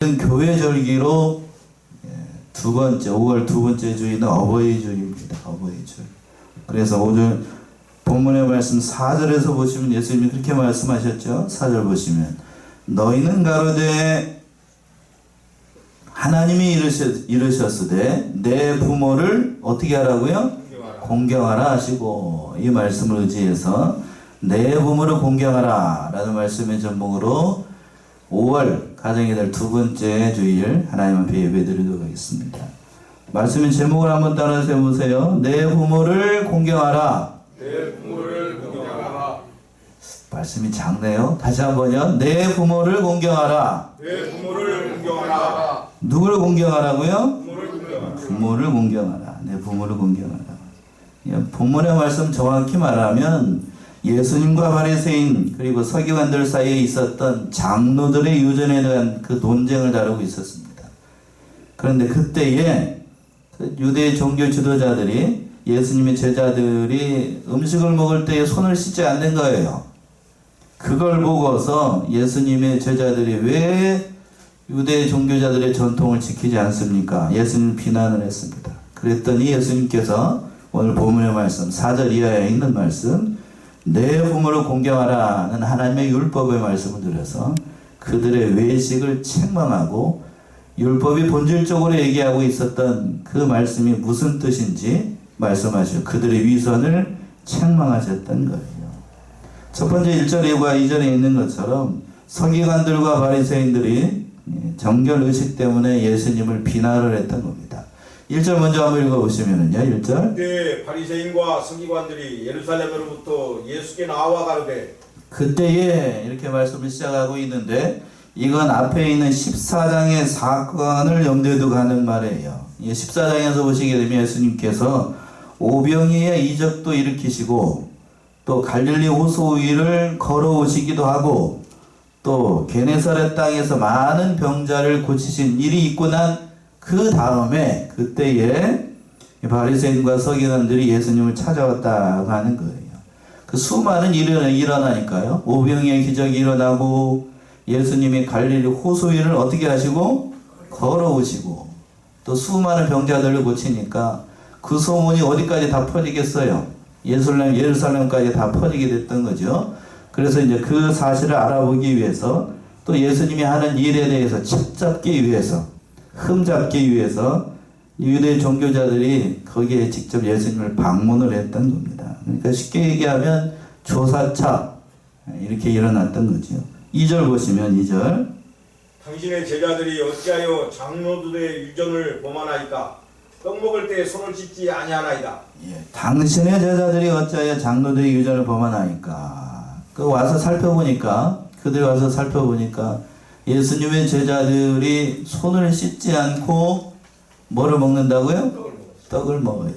교회 절기로 두 번째 5월 두 번째 주일은 어버이 주일입니다. 어버이 주일. 그래서 오늘 본문의 말씀 4절에서 보시면 예수님이 그렇게 말씀하셨죠. 4절 보시면 너희는 가로되 하나님이 이르셨으되 내 부모를 어떻게 하라고요? 공경하라 하시고, 이 말씀을 의지해서 내 부모를 공경하라 라는 말씀의 전목으로 5월 가정의 달 두 번째 주일 하나님 앞에 예배드리도록 하겠습니다. 말씀의 제목을 한번 따라서 해보세요. 내 부모를 공경하라. 내 부모를 공경하라. 말씀이 작네요. 다시 한번요. 내 부모를 공경하라. 내 부모를 공경하라. 누구를 공경하라고요? 부모를 공경하라. 부모를 공경하라. 내 부모를 공경하라. 본문의 말씀 정확히 말하면 예수님과 바리새인 그리고 서기관들 사이에 있었던 장로들의 유전에 대한 그 논쟁을 다루고 있었습니다. 그런데 그때에 유대 종교 지도자들이 예수님의 제자들이 음식을 먹을 때에 손을 씻지 않는 거예요. 그걸 보고서 예수님의 제자들이 왜 유대 종교자들의 전통을 지키지 않습니까? 예수님 비난을 했습니다. 그랬더니 예수님께서 오늘 본문의 말씀 4절 이하에 있는 말씀 내 부모를 공경하라는 하나님의 율법의 말씀을 들어서 그들의 외식을 책망하고 율법이 본질적으로 얘기하고 있었던 그 말씀이 무슨 뜻인지 말씀하시고 그들의 위선을 책망하셨던 거예요. 첫 번째 1절과 2절에 있는 것처럼 서기관들과 바리새인들이 정결의식 때문에 예수님을 비난을 했던 겁니다. 1절 먼저 한번 읽어보시면요. 1절. 그때 바리새인과 서기관들이 예루살렘으로부터 예수께 나와 가로되. 그때에 이렇게 말씀을 시작하고 있는데 이건 앞에 있는 14장의 사건을 염두에 두고 하는 말이에요. 14장에서 보시게 되면 예수님께서 오병이의 이적도 일으키시고 또 갈릴리 호수 위를 걸어오시기도 하고 또 게네사렛 땅에서 많은 병자를 고치신 일이 있고 난 그 다음에 그때에 바리새인과 서기관들이 예수님을 찾아왔다고 하는 거예요. 그 수많은 일이 일어나니까요. 오병이의 기적이 일어나고 예수님이 갈릴리 호수 위를 어떻게 하시고 걸어오시고 또 수많은 병자들을 고치니까 그 소문이 어디까지 다 퍼지겠어요? 예루살렘까지 다 퍼지게 됐던 거죠. 그래서 이제 그 사실을 알아보기 위해서 또 예수님이 하는 일에 대해서 첩잡기 위해서 흠잡기 위해서 유대 종교자들이 거기에 직접 예수님을 방문을 했던 겁니다. 그러니까 쉽게 얘기하면 조사차 이렇게 일어났던 거죠. 2절 보시면 2절 당신의 제자들이 어찌하여 장로들의 유전을 범하나이까? 떡 먹을 때 손을 씻지 아니하나이다. 당신의 제자들이 어찌하여 장로들의 유전을 범하나이까? 와서 살펴보니까 그들이 와서 살펴보니까 예수님의 제자들이 손을 씻지 않고 뭐를 먹는다고요? 떡을 먹어요.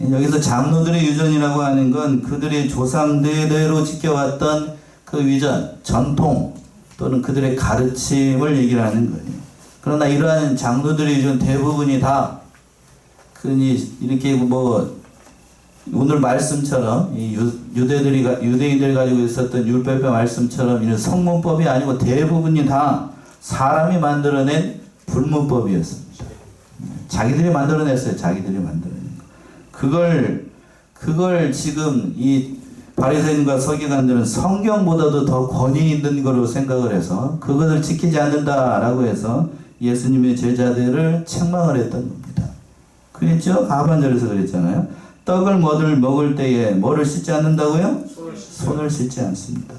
여기서 장로들의 유전이라고 하는 건 그들의 조상대대로 지켜왔던 그 유전, 전통 또는 그들의 가르침을 얘기를 하는 거예요. 그러나 이러한 장로들의 유전 대부분이 다 이렇게 오늘 말씀처럼 유대인들이 가지고 있었던 율법의 말씀처럼 이런 성문법이 아니고 대부분이 다 사람이 만들어낸 불문법이었습니다. 자기들이 만들어냈어요. 자기들이 만들어낸 거. 그걸 지금 이 바리새인과 서기관들은 성경보다도 더 권위 있는 거로 생각을 해서 그것을 지키지 않는다라고 해서 예수님의 제자들을 책망을 했던 겁니다. 그랬죠? 하반절에서 그랬잖아요. 떡을 먹을 때에 뭐를 씻지 않는다고요? 손을 씻지 않습니다.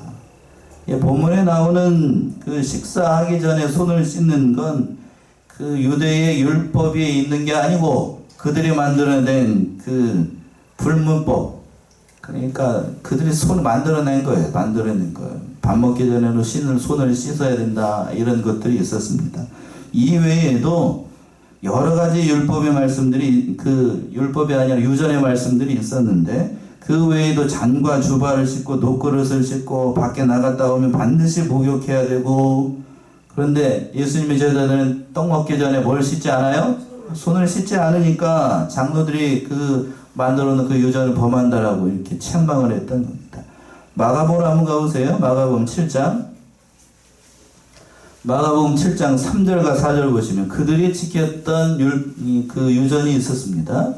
본문에 나오는 그 식사하기 전에 손을 씻는 건 그 유대의 율법에 있는 게 아니고 그들이 만들어낸 그 불문법. 그러니까 그들이 손을 만들어낸 거예요. 밥 먹기 전에는 손을 씻어야 된다. 이런 것들이 있었습니다. 이외에도 여러 가지 율법의 말씀들이 율법이 아니라 유전의 말씀들이 있었는데 그 외에도 잔과 주발을 씻고 녹그릇을 씻고 밖에 나갔다 오면 반드시 목욕해야 되고 그런데 예수님의 제자들은 떡 먹기 전에 뭘 씻지 않아요? 손을 씻지 않으니까 장로들이 만들어 놓은 그 유전을 범한다라고 이렇게 책망을 했던 겁니다. 마가복음 한번 가보세요. 마가복음 7장 마가복음 7장 3절과 4절 보시면 그들이 지켰던 그 유전이 있었습니다.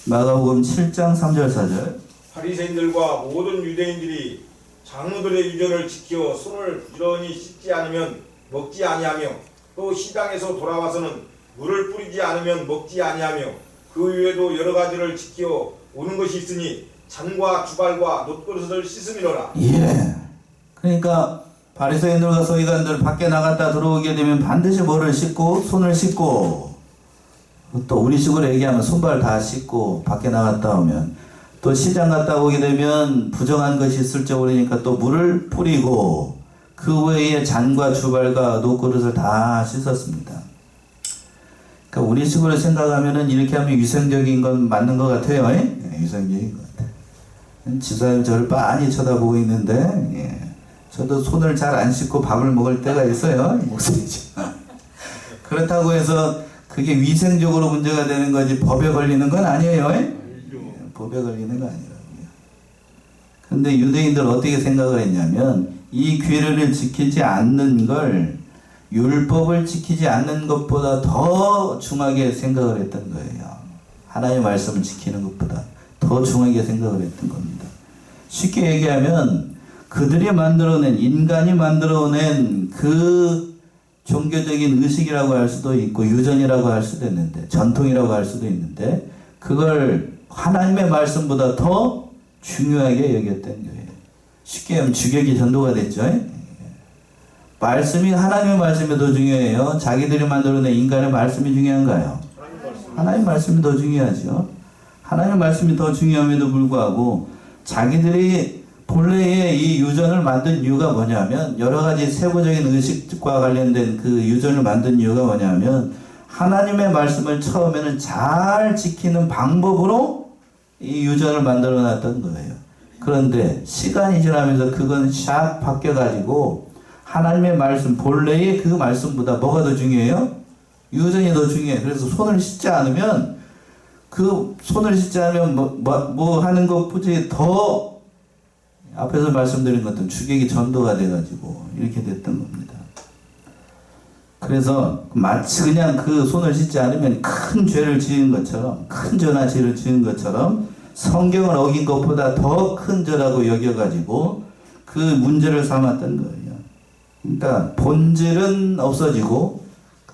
마가복음 7장 3절 4절. 바리새인들과 모든 유대인들이 장로들의 유전을 지켜 손을 부지런히 씻지 않으면 먹지 아니하며 또 시당에서 돌아와서는 물을 뿌리지 않으면 먹지 아니하며 그 외에도 여러 가지를 지켜 오는 것이 있으니 잔과 주발과 놋그릇을 씻음이로라. 예. 그러니까 바리새인들과 서기관들 밖에 나갔다 들어오게 되면 반드시 뭐를 씻고 손을 씻고 또 우리식으로 얘기하면 손발 다 씻고 밖에 나갔다 오면 또 시장 갔다 오게 되면 부정한 것이 있을지 모르니까 또 물을 뿌리고 그 외에 잔과 주발과 놋그릇을 다 씻었습니다. 그러니까 우리식으로 생각하면은 이렇게 하면 위생적인 건 맞는 것 같아요. 예? 위생적인 것 같아요. 지사님 저를 빤히 쳐다보고 있는데 예. 저도 손을 잘 안 씻고 밥을 먹을 때가 있어요. 목소리죠. 그렇다고 해서 그게 위생적으로 문제가 되는 거지 법에 걸리는 건 아니에요. 예? 법에 걸리는 거 아니라고요. 그런데 유대인들 어떻게 생각을 했냐면 이 규례를 지키지 않는 걸 율법을 지키지 않는 것보다 더 중하게 생각을 했던 거예요. 하나님의 말씀을 지키는 것보다 더 중하게 생각을 했던 겁니다. 쉽게 얘기하면 그들이 만들어낸 인간이 만들어낸 그 종교적인 의식이라고 할 수도 있고 유전이라고 할 수도 있는데 전통이라고 할 수도 있는데 그걸 하나님의 말씀보다 더 중요하게 여겼던 거예요. 쉽게 하면 주객이 전도가 됐죠. 말씀이 하나님의 말씀이 더 중요해요. 자기들이 만들어낸 인간의 말씀이 중요한가요? 하나님의 말씀이 더 중요하죠. 하나님의 말씀이 더 중요함에도 불구하고 자기들이 본래의 이 유전을 만든 이유가 뭐냐면 여러 가지 세부적인 의식과 관련된 그 유전을 만든 이유가 뭐냐면 하나님의 말씀을 처음에는 잘 지키는 방법으로 이 유전을 만들어 놨던 거예요. 그런데 시간이 지나면서 그건 샥 바뀌어가지고 하나님의 말씀, 본래의 그 말씀보다 뭐가 더 중요해요? 유전이 더 중요해요. 그래서 손을 씻지 않으면 뭐 하는 것보다 더 앞에서 말씀드린 것처럼 주객이 전도가 돼가지고 이렇게 됐던 겁니다. 그래서 마치 그냥 그 손을 씻지 않으면 큰 죄를 지은 것처럼 큰 죄나 죄를 지은 것처럼 성경을 어긴 것보다 더 큰 죄라고 여겨가지고 그 문제를 삼았던 거예요. 그러니까 본질은 없어지고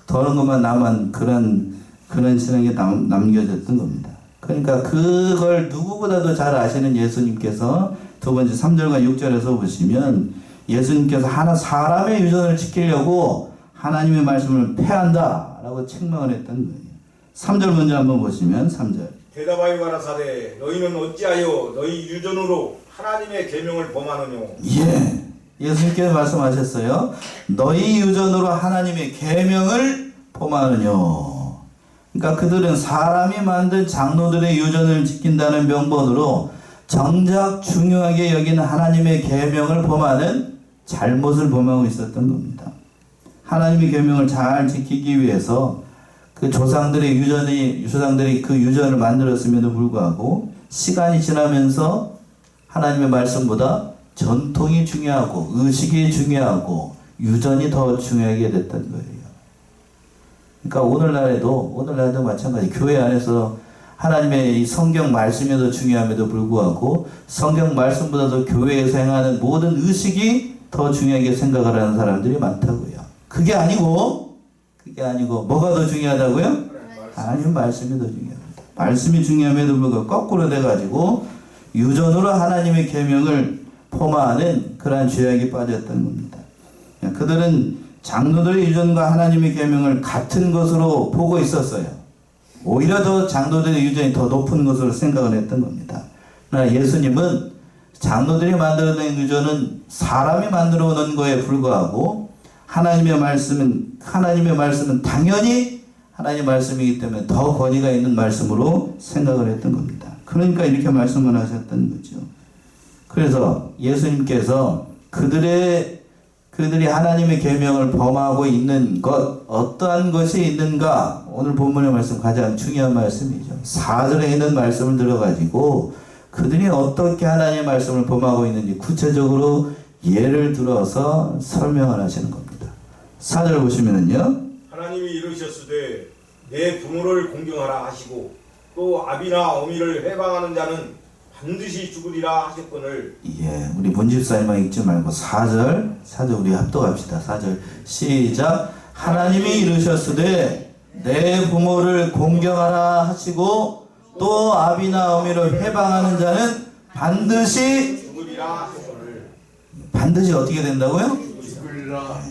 더러운 것만 남은 그런 신앙이 남겨졌던 겁니다. 그러니까 그걸 누구보다도 잘 아시는 예수님께서 두 번째 3절과 6절에서 보시면 예수님께서 사람의 유전을 지키려고 하나님의 말씀을 폐한다 라고 책망을 했던 거예요. 3절 먼저 한번 보시면 3절. 대답하여 가라사대 너희는 어찌하여 너희 유전으로 하나님의 계명을 범하느냐. 예, 예수님께서 말씀하셨어요. 너희 유전으로 하나님의 계명을 범하느냐. 그러니까 그들은 사람이 만든 장로들의 유전을 지킨다는 명분으로 정작 중요하게 여기는 하나님의 계명을 범하는 잘못을 범하고 있었던 겁니다. 하나님의 계명을 잘 지키기 위해서 그 조상들이 그 유전을 만들었음에도 불구하고 시간이 지나면서 하나님의 말씀보다 전통이 중요하고 의식이 중요하고 유전이 더 중요하게 됐던 거예요. 그러니까 오늘날에도 마찬가지. 교회 안에서 하나님의 이 성경 말씀이 더 중요함에도 불구하고 성경 말씀보다도 교회에서 행하는 모든 의식이 더 중요하게 생각을 하는 사람들이 많다고요. 그게 아니고 뭐가 더 중요하다고요? 하나님 말씀이 더 중요합니다. 말씀이 중요함에도 불구하고 거꾸로 돼가지고 유전으로 하나님의 계명을 포마하는 그러한 죄악에 빠졌던 겁니다. 그들은 장로들의 유전과 하나님의 계명을 같은 것으로 보고 있었어요. 오히려 더 장로들의 유전이 더 높은 것으로 생각을 했던 겁니다. 그러나 예수님은 장로들이 만들어낸 유전은 사람이 만들어 놓은 거에 불과하고 하나님의 말씀은 당연히 하나님의 말씀이기 때문에 더 권위가 있는 말씀으로 생각을 했던 겁니다. 그러니까 이렇게 말씀을 하셨던 거죠. 그래서 예수님께서 그들이 하나님의 계명을 범하고 있는 것, 어떠한 것이 있는가? 오늘 본문의 말씀 가장 중요한 말씀이죠. 4절에 있는 말씀을 들어가지고 그들이 어떻게 하나님의 말씀을 범하고 있는지 구체적으로 예를 들어서 설명을 하시는 겁니다. 4절 보시면은요. 하나님이 이르셨으되 내 부모를 공경하라 하시고 또 아비나 어미를 해방하는 자는 반드시 죽으리라 하셨거늘. 예, 우리 문집사님만 읽지 말고 4절 우리 합독합시다. 4절 시작. 하나님이 이르셨으되 내 부모를 공경하라 하시고 또 아비나 어미를 해방하는 자는 반드시 죽으리라 하셨거늘. 반드시 어떻게 된다고요? 죽으리라.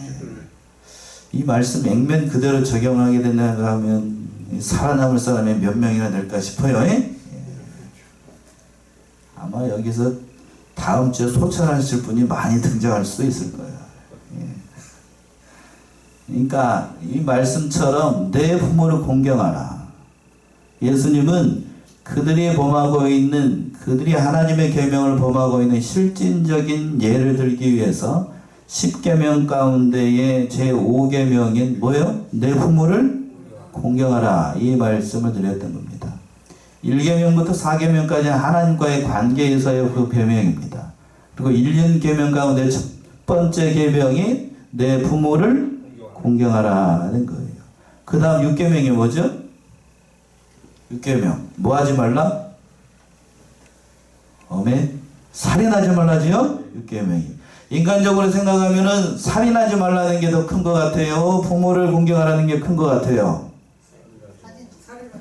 이 말씀 액면 그대로 적용하게 된다고 하면 살아남을 사람이 몇 명이나 될까 싶어요. 예? 아마 여기서 다음 주에 소천하실 분이 많이 등장할 수도 있을 거예요. 예. 그러니까 이 말씀처럼 내 부모를 공경하라. 예수님은 그들이 범하고 있는, 그들이 하나님의 계명을 범하고 있는 실질적인 예를 들기 위해서 10계명 가운데의 제5계명인 뭐예요? 내 부모를 공경하라. 이 말씀을 드렸던 겁니다. 1계명부터 4계명까지는 하나님과의 관계에서의 그 계명입니다. 그리고 1계명 가운데 첫 번째 계명이 내 부모를 공경하라는 거예요. 그 다음 6계명이 뭐죠? 6계명 뭐 하지 말라? 살인하지 말라지요? 6계명이. 인간적으로 생각하면은 살인하지 말라는 게 더 큰 것 같아요? 부모를 공경하라는 게 큰 것 같아요?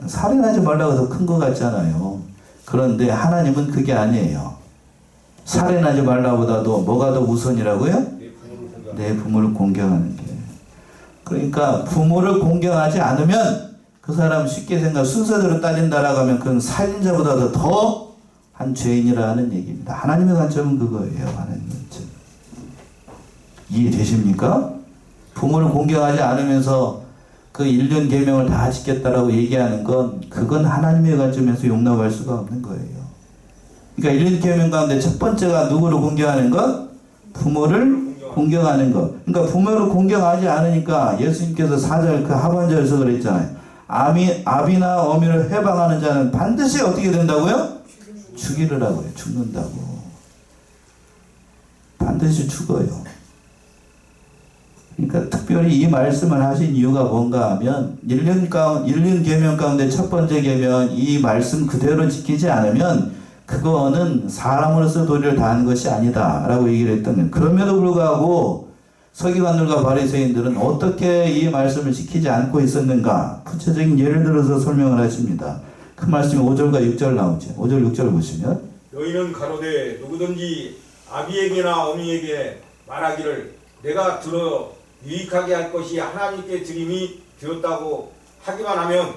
살인하지 말라고 더 큰 것 같잖아요. 그런데 하나님은 그게 아니에요. 살인하지 말라보다도 뭐가 더 우선이라고요? 내 부모를 공경하는 게. 그러니까 부모를 공경하지 않으면 그 사람 쉽게 생각 순서대로 따진다라고 하면 그건 살인자보다도 더 한 죄인이라는 얘기입니다. 하나님의 관점은 그거예요. 하나님의 관점. 이해되십니까? 부모를 공경하지 않으면서 그 1년 계명을 다 지켰다라고 얘기하는 건 그건 하나님의 관점에서 용납할 수가 없는 거예요. 그러니까 1년 계명 가운데 첫 번째가 누구를 공경하는 것? 부모를 공경하는 것. 그러니까 부모를 공경하지 않으니까 예수님께서 4절 그 하반절에서 그랬잖아요. 아비나 어미를 해방하는 자는 반드시 어떻게 된다고요? 죽이려고요. 죽는다고. 반드시 죽어요. 그러니까 특별히 이 말씀을 하신 이유가 뭔가 하면 1년 계명 가운데 첫 번째 계명 이 말씀 그대로 지키지 않으면 그거는 사람으로서 도리를 다하는 것이 아니다 라고 얘기를 했던 거예요. 그럼에도 불구하고 서기관들과 바리새인들은 어떻게 이 말씀을 지키지 않고 있었는가 구체적인 예를 들어서 설명을 하십니다. 그 말씀이 5절과 6절 나오죠. 5절 6절 보시면 너희는 가로되 누구든지 아비에게나 어미에게 말하기를 내가 들어 유익하게 할 것이 하나님께 드림이 되었다고 하기만 하면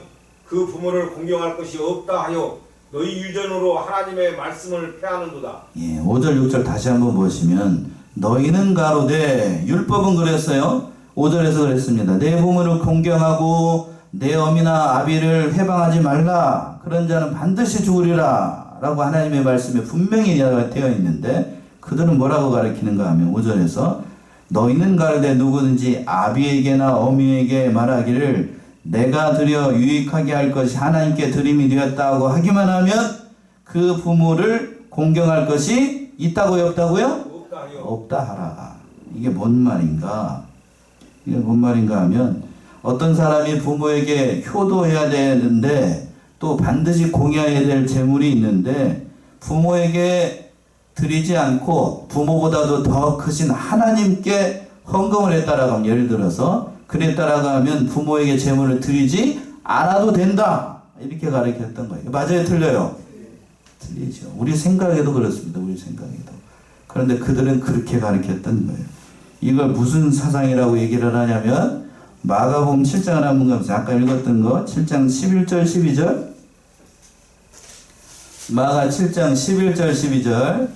그 부모를 공경할 것이 없다 하여 너희 유전으로 하나님의 말씀을 폐하는도다. 예, 5절 6절 다시 한번 보시면 너희는 가로되 율법은 그랬어요. 5절에서 그랬습니다. 내 부모를 공경하고 내 어미나 아비를 해방하지 말라. 그런 자는 반드시 죽으리라 라고 하나님의 말씀에 분명히 되어 있는데 그들은 뭐라고 가르치는가 하면 5절에서 너희는 가로되 누구든지 아비에게나 어미에게 말하기를 내가 드려 유익하게 할 것이 하나님께 드림이 되었다고 하기만 하면 그 부모를 공경할 것이 있다고요? 없다고요? 없다 하라. 이게 뭔 말인가? 이게 뭔 말인가 하면 어떤 사람이 부모에게 효도해야 되는데 또 반드시 공여해야 될 재물이 있는데 부모에게 드리지 않고 부모보다도 더 크신 하나님께 헌금을 했다라고 하면 예를 들어서 그랬다라고 하면 부모에게 재물을 드리지 않아도 된다 이렇게 가르쳤던 거예요. 맞아요? 틀려요? 틀리죠. 우리 생각에도 그렇습니다. 우리 생각에도. 그런데 그들은 그렇게 가르쳤던 거예요. 이걸 무슨 사상이라고 얘기를 하냐면 마가복음 7장을 한번 가보세요. 아까 읽었던 거 7장 11절 12절 마가 7장 11절 12절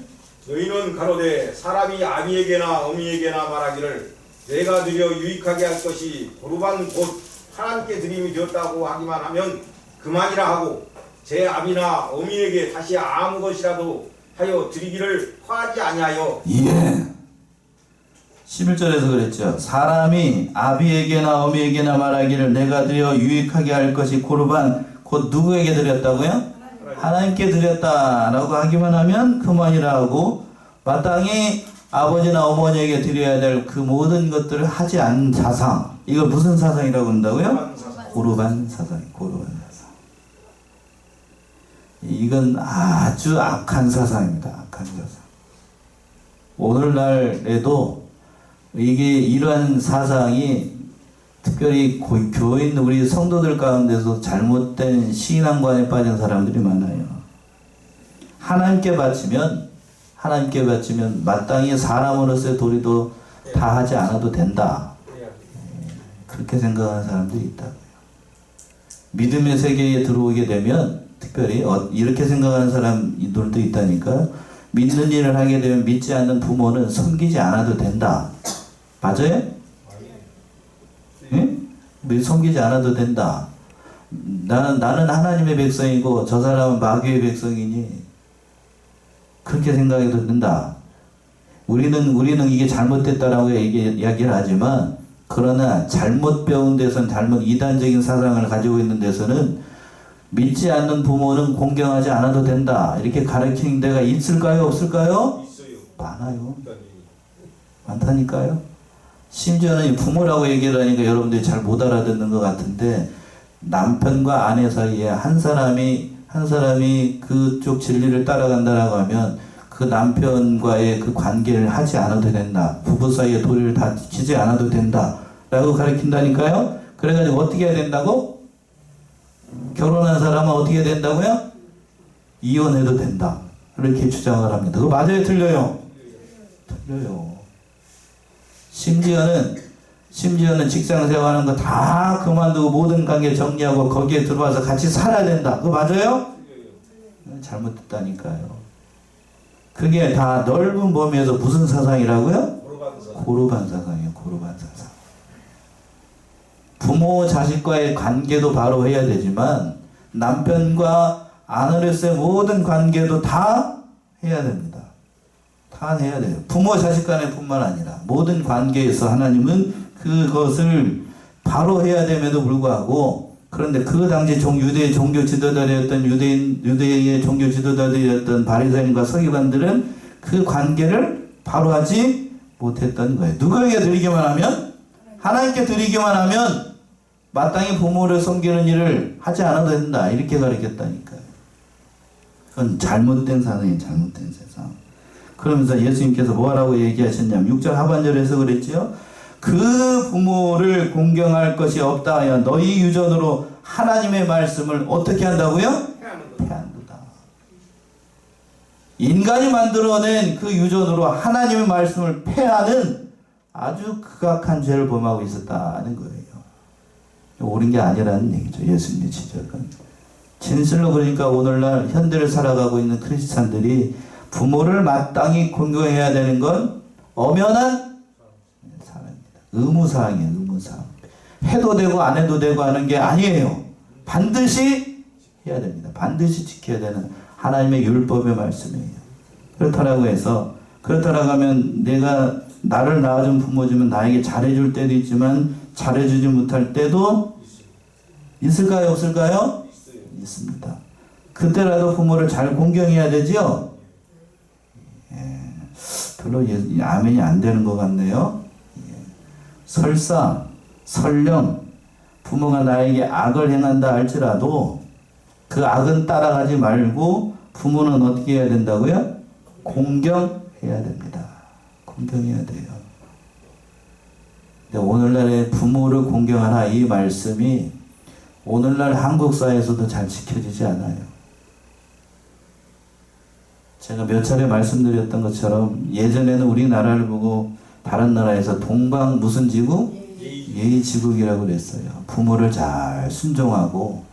너희는 가로되 사람이 아비에게나 어미에게나 말하기를 내가 드려 유익하게 할 것이 고르반 곧 하나님께 드림이 되었다고 하기만 하면 그만이라 하고 제 아비나 어미에게 다시 아무 것이라도 하여 드리기를 허하지 아니하여. 예. 11절에서 그랬죠. 사람이 아비에게나 어미에게나 말하기를 내가 드려 유익하게 할 것이 고르반 곧 누구에게 드렸다고요? 하나님께 드렸다라고 하기만 하면 그만이라 하고 마땅히 아버지나 어머니에게 드려야 될 그 모든 것들을 하지 않는 사상. 이거 무슨 사상이라고 한다고요? 고르반 사상. 고르반 사상. 이건 아주 악한 사상입니다. 악한 사상. 오늘날에도 이게 이러한 사상이 특별히 교인 우리 성도들 가운데서 잘못된 신앙관에 빠진 사람들이 많아요. 하나님께 바치면 마땅히 사람으로서의 도리도 다 하지 않아도 된다. 그렇게 생각하는 사람들이 있다고요. 믿음의 세계에 들어오게 되면 특별히 이렇게 생각하는 사람들도 있다니까. 믿는 일을 하게 되면 믿지 않는 부모는 섬기지 않아도 된다. 맞아요? 응? 섬기지 않아도 된다. 나는 하나님의 백성이고 저 사람은 마귀의 백성이니 그렇게 생각해도 된다. 우리는 이게 잘못됐다라고 이야기를 하지만, 그러나 잘못 배운 데서는 잘못 이단적인 사상을 가지고 있는 데서는 믿지 않는 부모는 공경하지 않아도 된다. 이렇게 가르치는 데가 있을까요? 없을까요? 있어요. 많아요. 많다니까요. 심지어는 부모라고 얘기를 하니까 여러분들이 잘 못 알아듣는 것 같은데, 남편과 아내 사이에 한 사람이 그쪽 진리를 따라간다라고 하면 그 남편과의 그 관계를 하지 않아도 된다. 부부 사이의 도리를 다 지키지 않아도 된다. 라고 가르친다니까요. 그래가지고 어떻게 해야 된다고? 결혼한 사람은 어떻게 해야 된다고요? 이혼해도 된다. 이렇게 주장을 합니다. 그거 맞아요? 틀려요? 틀려요. 심지어는 직장 생활하는 거 다 그만두고 모든 관계 정리하고 거기에 들어와서 같이 살아야 된다. 그거 맞아요? 잘못됐다니까요. 그게 다 넓은 범위에서 무슨 사상이라고요? 고르반 사상이에요. 고르반 사상. 부모 자식과의 관계도 바로 해야 되지만 남편과 아내로서의 모든 관계도 다 해야 됩니다. 다 해야 돼요. 부모 자식 간에 뿐만 아니라 모든 관계에서 하나님은 그것을 바로 해야 됨에도 불구하고, 그런데 그 당시 유대의 종교 지도자들이었던 유대의 종교 지도자들이었던 바리새인과 서기관들은 그 관계를 바로 하지 못했던 거예요. 누구에게 드리기만 하면? 하나님께 드리기만 하면 마땅히 부모를 섬기는 일을 하지 않아도 된다. 이렇게 가르쳤다니까요. 그건 잘못된 사상이에요. 잘못된 세상. 그러면서 예수님께서 뭐라고 얘기하셨냐면 6절 하반절에서 그랬지요. 그 부모를 공경할 것이 없다 하여 너희 유전으로 하나님의 말씀을 어떻게 한다고요? 폐한다. 인간이 만들어낸 그 유전으로 하나님의 말씀을 폐하는 아주 극악한 죄를 범하고 있었다는 거예요. 옳은 게 아니라는 얘기죠. 예수님의 지적은. 진실로 그러니까 오늘날 현대를 살아가고 있는 크리스찬들이 부모를 마땅히 공경해야 되는 건 엄연한 사람입니다. 의무사항이에요. 의무사항. 해도 되고 안 해도 되고 하는 게 아니에요. 반드시 해야 됩니다. 반드시 지켜야 되는 하나님의 율법의 말씀이에요. 그렇다라고 해서, 그렇다라고 하면 내가 나를 낳아준 부모지만 나에게 잘해줄 때도 있지만 잘해주지 못할 때도 있을까요? 없을까요? 있습니다. 그때라도 부모를 잘 공경해야 되죠? 별로 아멘이 안 되는 것 같네요. 설령 부모가 나에게 악을 행한다 할지라도 그 악은 따라가지 말고 부모는 어떻게 해야 된다고요? 공경해야 됩니다. 공경해야 돼요. 근데 오늘날의 부모를 공경하라 이 말씀이 오늘날 한국 사회에서도 잘 지켜지지 않아요. 제가 몇 차례 말씀드렸던 것처럼 예전에는 우리나라를 보고 다른 나라에서 동방 무슨 지국? 예의지국이라고 그랬어요. 부모를 잘 순종하고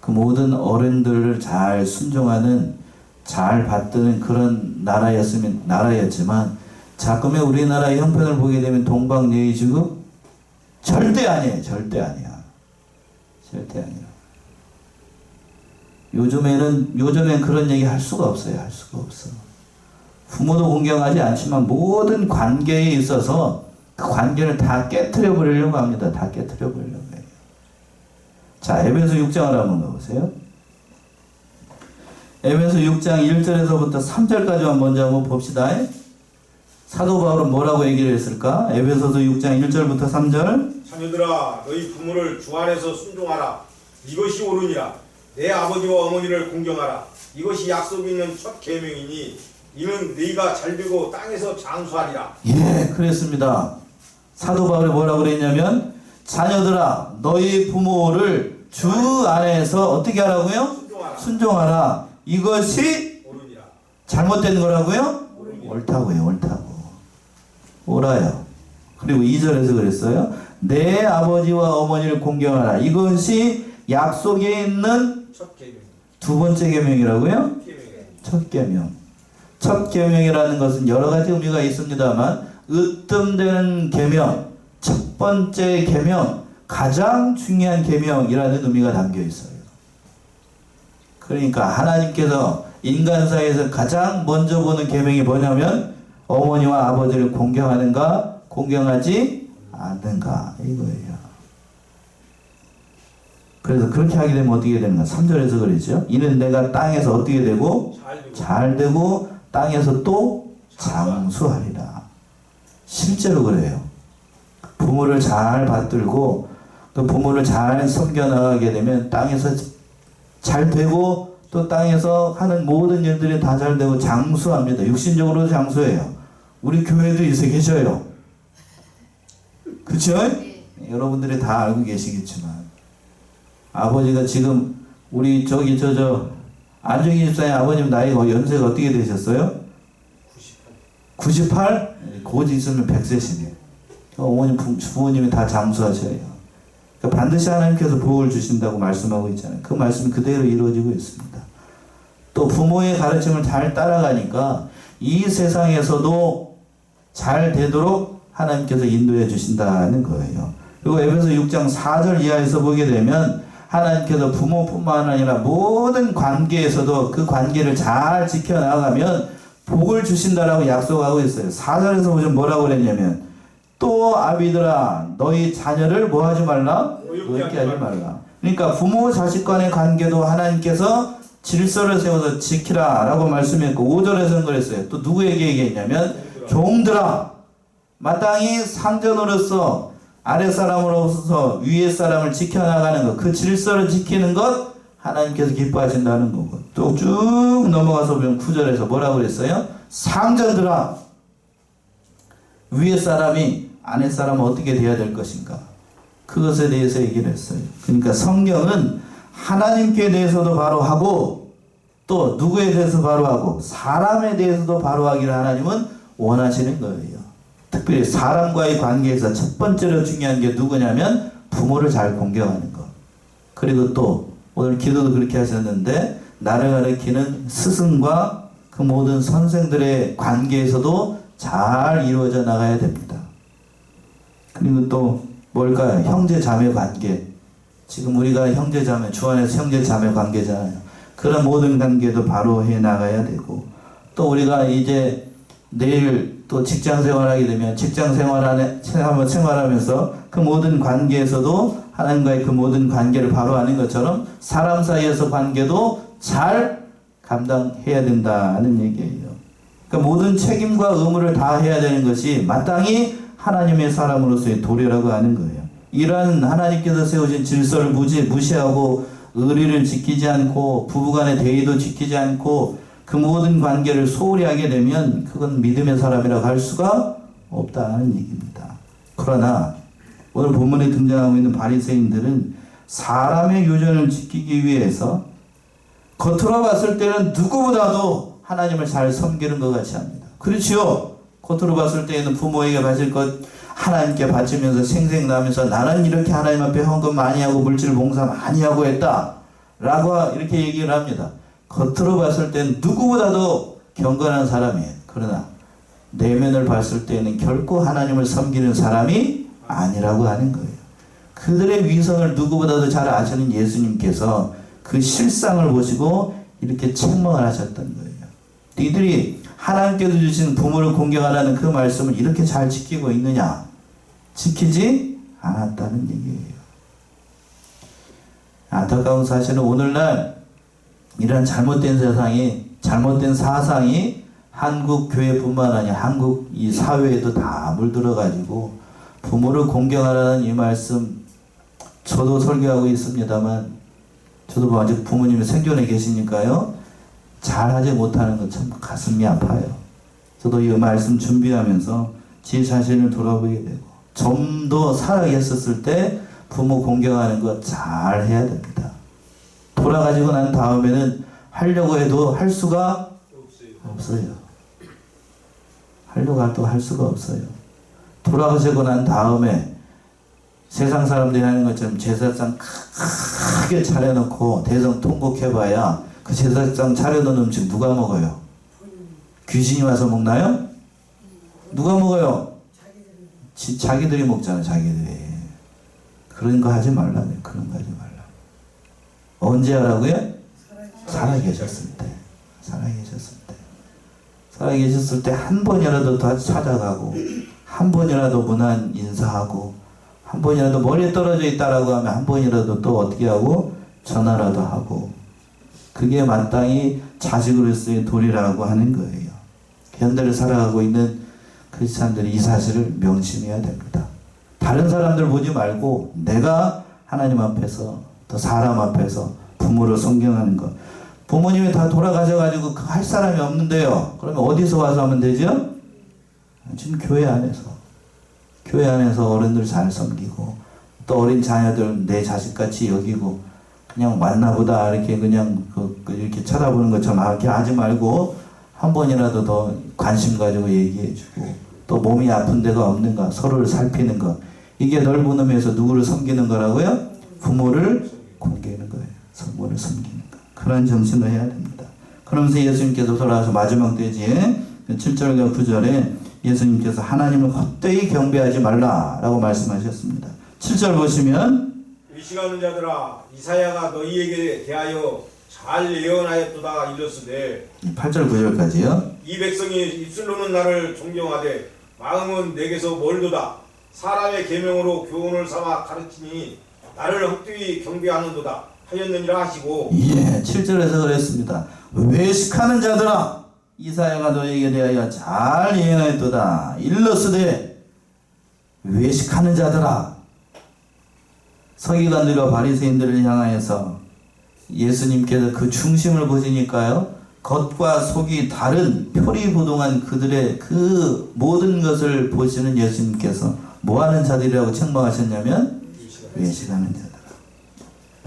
그 모든 어른들을 잘 순종하는, 잘 받드는 그런 나라였지만 자꾸만 우리나라의 형편을 보게 되면 동방 예의지국? 절대 아니에요. 절대 아니야. 절대 아니야. 요즘엔 그런 얘기 할 수가 없어요. 할 수가 없어. 부모도 공경하지 않지만 모든 관계에 있어서 그 관계를 다 깨트려 버리려고 합니다. 다 깨트려 버리려고 해요. 자, 에베소 6장을 한번 가보세요. 에베소 6장 1절에서부터 3절까지만 먼저 한번 봅시다. 사도 바울은 뭐라고 얘기를 했을까? 에베소서 6장 1절부터 3절. 자녀들아 너희 부모를 주 안에서 순종하라. 이것이 옳으니라. 내 아버지와 어머니를 공경하라. 이것이 약속 있는 첫 계명이니 이는 네가 잘되고 땅에서 장수하리라. 예, 그랬습니다. 사도 바울이 뭐라고 그랬냐면 자녀들아 너희 부모를 주 안에서 어떻게 하라고요? 순종하라. 순종하라. 이것이 옳으니라. 잘못된 거라고요? 옳으니라. 옳다고요. 옳다고. 옳아요. 그리고 2절에서 그랬어요. 내 아버지와 어머니를 공경하라. 이것이 약속에 있는 첫 계명. 두 번째 계명이라고요? 계명이에요. 첫 계명. 첫 계명이라는 것은 여러 가지 의미가 있습니다만 으뜸되는 계명, 첫 번째 계명, 가장 중요한 계명이라는 의미가 담겨 있어요. 그러니까 하나님께서 인간 사이에서 가장 먼저 보는 계명이 뭐냐면 어머니와 아버지를 공경하는가, 공경하지 않는가 이거예요. 그래서 그렇게 하게 되면 어떻게 되는가? 3절에서 그랬죠. 이는 내가 땅에서 어떻게 되고 잘 되고 땅에서 또 장수하리라. 실제로 그래요. 부모를 잘 받들고 그 부모를 잘 섬겨나가게 되면 땅에서 잘 되고 또 땅에서 하는 모든 일들이 다 잘 되고 장수합니다. 육신적으로 장수해요. 우리 교회도 있어 계셔요. 그쵸? 여러분들이 다 알고 계시겠지만 아버지가 지금 우리 저기 안정희 집사님 아버님 나이가 연세가 어떻게 되셨어요? 98? 곧 있으면 100세시네요. 어머님, 부모님이 다 장수하셔요. 그러니까 반드시 하나님께서 복을 주신다고 말씀하고 있잖아요. 그 말씀이 그대로 이루어지고 있습니다. 또 부모의 가르침을 잘 따라가니까 이 세상에서도 잘 되도록 하나님께서 인도해 주신다는 거예요. 그리고 에베소 6장 4절 이하에서 보게 되면 하나님께서 부모뿐만 아니라 모든 관계에서도 그 관계를 잘 지켜나가면 복을 주신다라고 약속하고 있어요. 4절에서 보시면 뭐라고 그랬냐면 또 아비들아 너희 자녀를 뭐 하지 말라? 노엽게 하지 말라. 그러니까 부모 자식 간의 관계도 하나님께서 질서를 세워서 지키라 라고 말씀했고 5절에서는 그랬어요. 또 누구에게 얘기했냐면 종들아 마땅히 상전으로서 아랫사람으로서 위에 사람을 지켜나가는 것, 그 질서를 지키는 것 하나님께서 기뻐하신다는 거고 또 쭉 넘어가서 보면 9절에서 뭐라고 그랬어요? 상전들아 위에 사람이 아랫 사람은 어떻게 돼야 될 것인가 그것에 대해서 얘기를 했어요. 그러니까 성경은 하나님께 대해서도 바로 하고 또 누구에 대해서 바로 하고 사람에 대해서도 바로 하기를 하나님은 원하시는 거예요. 특별히 사람과의 관계에서 첫 번째로 중요한 게 누구냐면 부모를 잘 공경하는 것. 그리고 또 오늘 기도도 그렇게 하셨는데 나를 가르치는 스승과 그 모든 선생들의 관계에서도 잘 이루어져 나가야 됩니다. 그리고 또 뭘까요? 형제 자매 관계. 지금 우리가 형제 자매 주 안에서 형제 자매 관계잖아요. 그런 모든 관계도 바로 해 나가야 되고 또 우리가 이제 내일 또 직장 생활하게 되면 직장 생활하면서 그 모든 관계에서도 하나님과의 그 모든 관계를 바로 하는 것처럼 사람 사이에서 관계도 잘 감당해야 된다는 얘기예요. 그러니까 모든 책임과 의무를 다 해야 되는 것이 마땅히 하나님의 사람으로서의 도리라고 하는 거예요. 이러한 하나님께서 세우신 질서를 무시하고 의리를 지키지 않고 부부간의 대의도 지키지 않고 그 모든 관계를 소홀히 하게 되면 그건 믿음의 사람이라고 할 수가 없다는 얘기입니다. 그러나 오늘 본문에 등장하고 있는 바리새인들은 사람의 유전을 지키기 위해서 겉으로 봤을 때는 누구보다도 하나님을 잘 섬기는 것 같이 합니다. 그렇지요? 겉으로 봤을 때에는 부모에게 바칠 것 하나님께 바치면서 생생나면서 나는 이렇게 하나님 앞에 헌금 많이 하고 물질 봉사 많이 하고 했다 라고 이렇게 얘기를 합니다. 겉으로 봤을 때는 누구보다도 경건한 사람이에요. 그러나 내면을 봤을 때는 결코 하나님을 섬기는 사람이 아니라고 하는 거예요. 그들의 위선을 누구보다도 잘 아시는 예수님께서 그 실상을 보시고 이렇게 책망을 하셨던 거예요. 너희들이 하나님께서 주신 부모를 공경하라는 그 말씀을 이렇게 잘 지키고 있느냐? 지키지 않았다는 얘기예요. 안타까운 사실은 오늘날 이런 잘못된 세상이 잘못된 사상이 한국 교회뿐만 아니라 한국 이 사회에도 다 물들어가지고 부모를 공경하라는 이 말씀 저도 설교하고 있습니다만 저도 뭐 아직 부모님이 생존해 계시니까요 잘하지 못하는 것 참 가슴이 아파요. 저도 이 말씀 준비하면서 제 자신을 돌아보게 되고 좀 더 살아계셨을 때 부모 공경하는 거 잘 해야 됩니다. 돌아가시고 난 다음에는 하려고 해도 할 수가 없어요. 하려고 해도 할 수가 없어요. 돌아가시고 난 다음에 세상 사람들이 하는 것처럼 제사상 크게 차려놓고 대성 통곡해봐야 그 제사상 차려놓은 음식 누가 먹어요? 귀신이 와서 먹나요? 누가 먹어요? 자기들이 먹잖아요. 자기들이. 그런 거 하지 말라고요. 그런 거 하지 말라고. 언제 하라고요? 살아계셨을 때. 살아계셨을 때. 살아계셨을 때 한 번이라도 더 찾아가고 한 번이라도 문안 인사하고 한 번이라도 멀리 떨어져 있다라고 하면 한 번이라도 또 어떻게 하고 전화라도 하고 그게 마땅히 자식으로서의 도리라고 하는 거예요. 현대를 살아가고 있는 크리스찬들이 이 사실을 명심해야 됩니다. 다른 사람들 보지 말고 내가 하나님 앞에서 또 사람 앞에서 부모를 존경하는 것. 부모님이 다 돌아가셔가지고 할 사람이 없는데요. 그러면 어디서 와서 하면 되죠? 지금 교회 안에서. 교회 안에서 어른들 잘 섬기고 또 어린 자녀들 내 자식같이 여기고 그냥 왔나보다 이렇게 그냥 이렇게 쳐다보는 것처럼 이렇게 하지 말고 한 번이라도 더 관심 가지고 얘기해주고 또 몸이 아픈 데가 없는가 서로를 살피는 것. 이게 넓은 의미에서 누구를 섬기는 거라고요? 부모를 공개하는 거예요. 부모를 섬기는 거. 그런 정신을 해야 됩니다. 그러면서 예수님께서 돌아와서 마지막 대지에 7절과 9절에 예수님께서 하나님을 헛되이 경배하지 말라라고 말씀하셨습니다. 7절 보시면 의식하는 자들아 이사야가 너희에게 대하여 잘 예언하였도다 이르시되 8절 9절까지요. 이 백성이 입술로는 나를 존경하되 마음은 내게서 멀도다. 사람의 계명으로 교훈을 삼아 가르치니 나를 헛되이 경배하는도다 하였느니라 하시고 예, 7절에서 그랬습니다. 외식하는 자들아 이사야가 너에게 대하여 잘 예언하였도다 일러스되 외식하는 자들아. 서기관들과 바리새인들을 향하여서 예수님께서 그 중심을 보시니까요 겉과 속이 다른 표리부동한 그들의 그 모든 것을 보시는 예수님께서 뭐하는 자들이라고 책망하셨냐면 외식하는 자들아.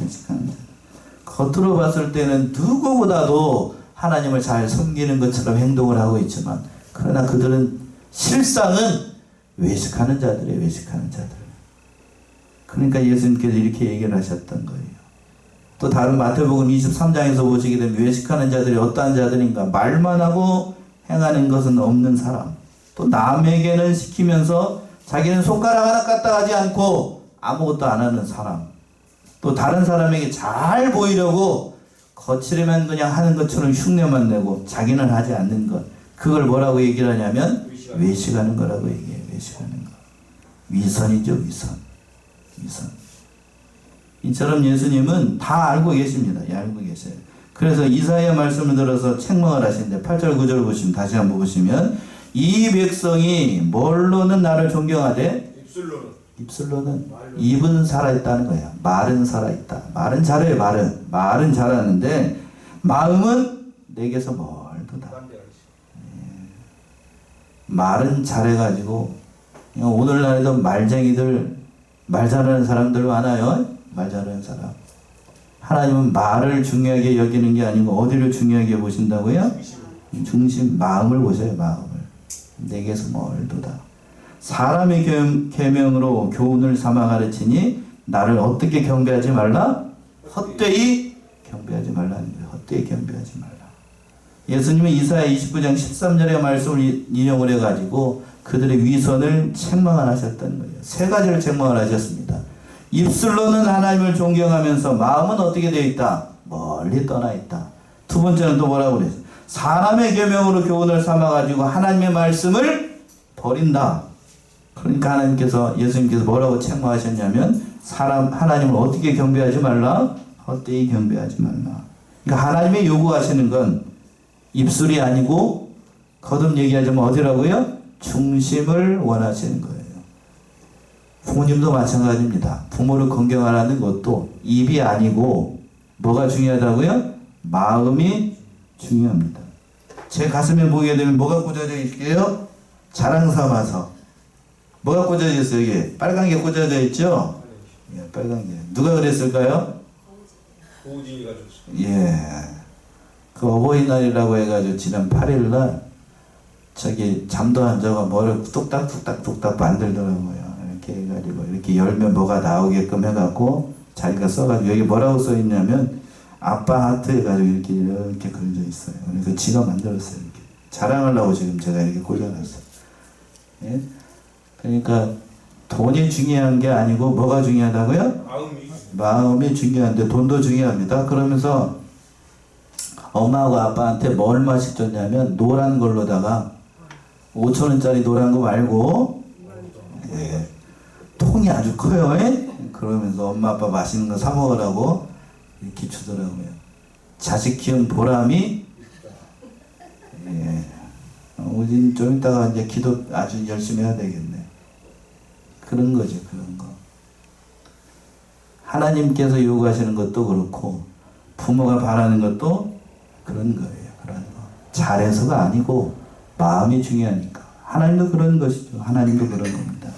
외식하는 자들. 겉으로 봤을 때는 누구보다도 하나님을 잘 섬기는 것처럼 행동을 하고 있지만 그러나 그들은 실상은 외식하는 자들이에요. 외식하는 자들. 그러니까 예수님께서 이렇게 얘기를 하셨던 거예요. 또 다른 마태복음 23장에서 보시게 되면 외식하는 자들이 어떠한 자들인가 말만 하고 행하는 것은 없는 사람. 또 남에게는 시키면서 자기는 손가락 하나 까딱 하지 않고 아무것도 안 하는 사람. 또 다른 사람에게 잘 보이려고 거칠으면 그냥 하는 것처럼 흉내만 내고 자기는 하지 않는 것. 그걸 뭐라고 얘기를 하냐면 외식하는 거라고 얘기해요. 외식하는 거. 위선이죠. 위선. 위선. 이처럼 예수님은 다 알고 계십니다. 예, 알고 계세요. 그래서 이사야 말씀을 들어서 책망을 하시는데 8절 9절 보시면 다시 한번 보시면 이 백성이 뭘로는 나를 존경하되 입술로는 입은 살아있다는 거예요. 말은 살아있다. 말은 잘해요. 말은 잘하는데 마음은 내게서 멀도다. 말은 잘해가지고 오늘날에도 말쟁이들 말 잘하는 사람들 많아요. 말 잘하는 사람. 하나님은 말을 중요하게 여기는 게 아니고 어디를 중요하게 보신다고요? 중심 마음을 보세요. 마음을. 내게서 멀도다. 사람의 계명으로 교훈을 삼아 가르치니 나를 어떻게 경배하지 말라? 헛되이 경배하지 말라는 거예요. 헛되이 경배하지 말라. 예수님은 이사야 29장 13절의 말씀을 인용을 해가지고 그들의 위선을 책망을 하셨다는 거예요. 세 가지를 책망을 하셨습니다. 입술로는 하나님을 존경하면서 마음은 어떻게 되어 있다? 멀리 떠나 있다. 두 번째는 또 뭐라고 그랬어요? 사람의 계명으로 교훈을 삼아가지고 하나님의 말씀을 버린다. 그러니까 하나님께서 예수님께서 뭐라고 책망하셨냐면 하나님을 어떻게 경배하지 말라? 헛되이 경배하지 말라. 그러니까 하나님의 요구하시는 건 입술이 아니고 거듭 얘기하자면 어디라고요? 중심을 원하시는 거예요. 부모님도 마찬가지입니다. 부모를 공경하라는 것도 입이 아니고 뭐가 중요하다고요? 마음이 중요합니다. 제 가슴에 보게 되면 뭐가 꽂아져 있게요? 자랑 삼아서. 뭐가 꽂아져 있어요? 여기 빨간 게 꽂아져 있죠? 예, 빨간 게. 누가 그랬을까요? 고우진이가 줬습니다. 예. 그 어버이날이라고 해가지고 지난 8일날 저기 잠도 안 자고 뭐를 뚝딱뚝딱 만들더라고요. 이렇게 해가지고 이렇게 열면 뭐가 나오게끔 해갖고 자기가 써가지고 여기 뭐라고 써있냐면 아빠 하트 해가지고 이렇게 그려져 있어요. 그러니까 지가 만들었어요. 이렇게 자랑하려고 지금 제가 이렇게 꽂아놨어요. 예? 그러니까 돈이 중요한 게 아니고 뭐가 중요하다고요? 마음이 중요한데 돈도 중요합니다. 그러면서 엄마하고 아빠한테 뭐 얼마씩 줬냐면 노란 걸로다가 5,000원짜리 노란 거 말고 예, 통이 아주 커요. 예? 그러면서 엄마 아빠 맛있는 거 사 먹으라고 이렇게 주더라고요. 자식 키운 보람이 예. 우린 좀 이따가 이제 기도 아주 열심히 해야 되겠네. 그런 거죠. 그런 거. 하나님께서 요구하시는 것도 그렇고 부모가 바라는 것도 그런 거예요. 그런 거. 잘해서가 아니고 마음이 중요하니까. 하나님도 그런 것이죠. 하나님도 그런 겁니다.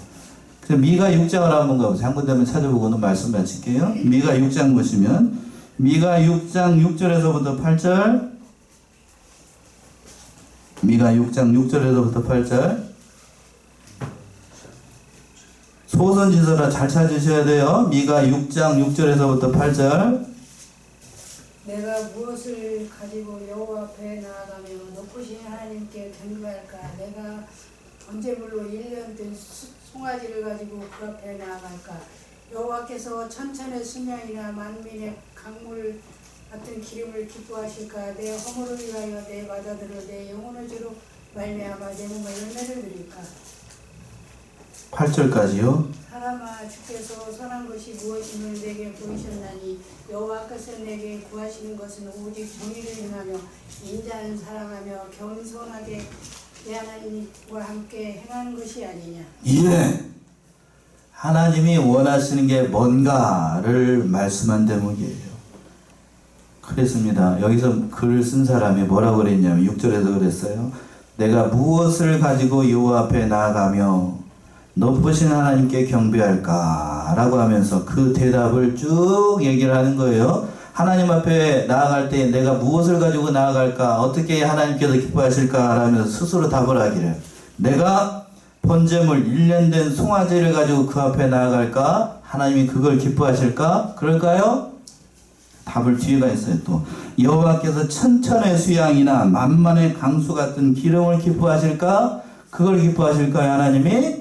그래서 미가 6장을 한번 가보세요. 한 번 되면 찾아보고는 말씀 마칠게요. 미가 6장 보시면 미가 6장 6절에서부터 8절 미가 6장 6절에서부터 8절 소선지서라 잘 찾으셔야 돼요. 미가 6장 6절에서부터 8절 내가 무엇을 가지고 여호와 앞에 나아가며 높으신 하나님께 경배할까? 내가 번제물로 1년 된 송아지를 가지고 그 앞에 나아갈까? 여호와께서 천천의 수명이나 만민의 강물 같은 기름을 기뻐하실까? 내 허물을 위하여 내 받아들여 내 영혼을 주로 말미암아 내 몸에 열매를 드릴까? 8절까지요. 사람아 주께서 선한 것이 무엇임을 내게 보이셨나니 여호와께서 내게 구하시는 것은 오직 정의를 행하며 인자는 사랑하며 겸손하게 내 하나님과 함께 행하는 것이 아니냐. 예. 하나님이 원하시는 게 뭔가를 말씀한 대목이에요. 그랬습니다. 여기서 글을 쓴 사람이 뭐라고 그랬냐면 6절에서 그랬어요. 내가 무엇을 가지고 여호와 앞에 나아가며 높으신 하나님께 경배할까? 라고 하면서 그 대답을 쭉 얘기를 하는 거예요. 하나님 앞에 나아갈 때 내가 무엇을 가지고 나아갈까? 어떻게 하나님께서 기뻐하실까? 라면서 스스로 답을 하기를. 내가 번제물 1년 된 송아지를 가지고 그 앞에 나아갈까? 하나님이 그걸 기뻐하실까? 그럴까요? 답을 뒤에가 있어요. 또 여호와께서 천천의 수양이나 만만의 강수 같은 기름을 기뻐하실까? 그걸 기뻐하실까요? 하나님이?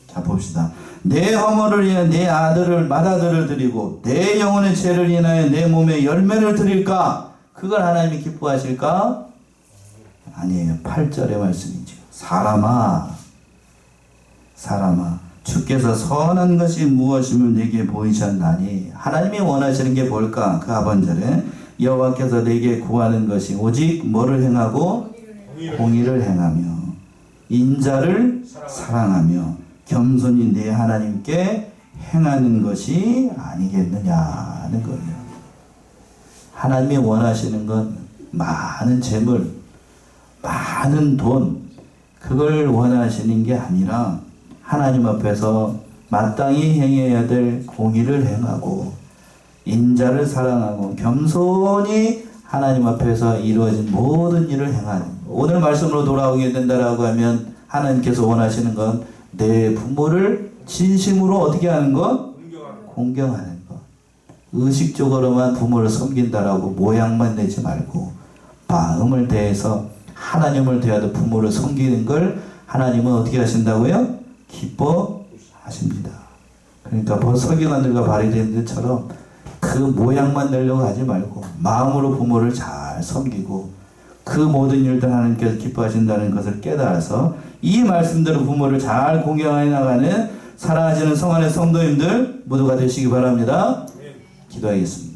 자 봅시다. 내 허물을 위해 내 아들을 맏아들을 드리고 내 영혼의 죄를 인하여 내 몸에 열매를 드릴까? 그걸 하나님이 기뻐하실까? 아니에요. 8절의 말씀이죠. 사람아 주께서 선한 것이 무엇임을 내게 보이셨나니. 하나님이 원하시는 게 뭘까? 그 하반절에 여호와께서 내게 구하는 것이 오직 뭐를 행하고 공의를 행하며 인자를 사랑하며 겸손히 내 하나님께 행하는 것이 아니겠느냐는 거예요. 하나님이 원하시는 건 많은 재물, 많은 돈, 그걸 원하시는 게 아니라 하나님 앞에서 마땅히 행해야 될 공의를 행하고 인자를 사랑하고 겸손히 하나님 앞에서 이루어진 모든 일을 행하는, 오늘 말씀으로 돌아오게 된다라고 하면 하나님께서 원하시는 건 내 부모를 진심으로 어떻게 하는 것? 공경하는 것. 의식적으로만 부모를 섬긴다라고 모양만 내지 말고 마음을 대해서 하나님을 대하여 부모를 섬기는 걸 하나님은 어떻게 하신다고요? 기뻐하십니다. 그러니까 서기관들과 바리새인들처럼 그 모양만 내려고 하지 말고 마음으로 부모를 잘 섬기고 그 모든 일들 하나님께서 기뻐하신다는 것을 깨달아서 이 말씀대로 부모를 잘 공경해 나가는 사랑하시는 성안의 성도님들 모두가 되시기 바랍니다. 기도하겠습니다.